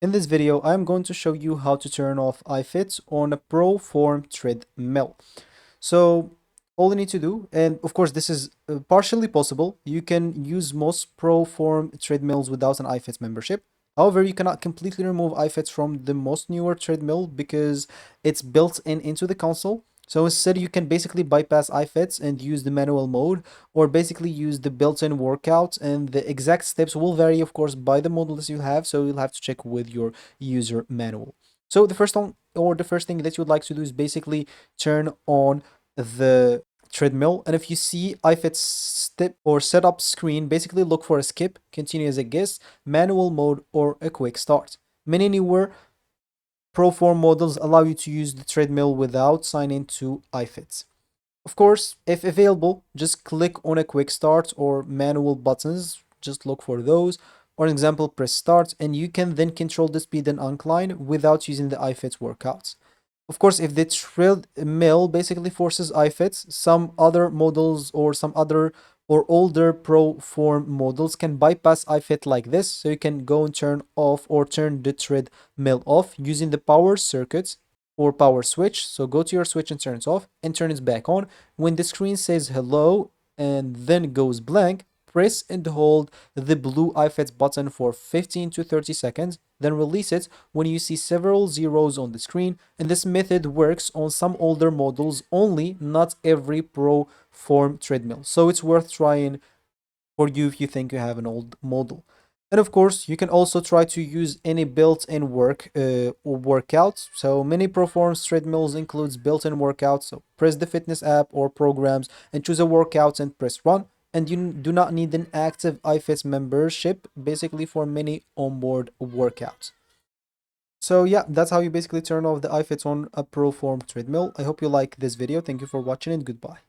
In this video, I'm going to show you how to turn off iFIT on a ProForm Treadmill. So all you need to do, and of course this is partially possible, you can use most ProForm treadmills without an iFIT membership. However, you cannot completely remove iFIT from the most newer treadmill because it's built into the console. So instead, you can basically bypass iFIT and use the manual mode, or basically use the built-in workout, and the exact steps will vary, of course, by the models you have. So you'll have to check with your user manual. So the first thing that you'd like to do is basically turn on the treadmill, and if you see iFIT step or setup screen, basically look for a skip, continue as a guest, manual mode, or a quick start. Many newer ProForm models allow you to use the treadmill without signing to iFIT. Of course, if available, just click on a quick start or manual buttons, just look for those. Or an example, press start, and you can then control the speed and incline without using the iFIT workouts. Of course, if the treadmill basically forces iFIT, some other models or some other or older ProForm models can bypass iFIT like this. So you can go and turn off or turn the treadmill off using the power circuit or power switch. So go to your switch and turn it off and turn it back on. When the screen says hello and then goes blank, press and hold the blue iFIT button for 15 to 30 seconds, then release it when you see several zeros on the screen. And this method works on some older models only, not every ProForm treadmill. So it's worth trying for you if you think you have an old model. And of course, you can also try to use any built-in workout. So many ProForm treadmills includes built-in workouts. So press the fitness app or programs and choose a workout and press run. And you do not need an active iFIT membership, basically, for many onboard workouts. So yeah, that's how you basically turn off the iFIT on a ProForm treadmill. I hope you like this video. Thank you for watching and goodbye.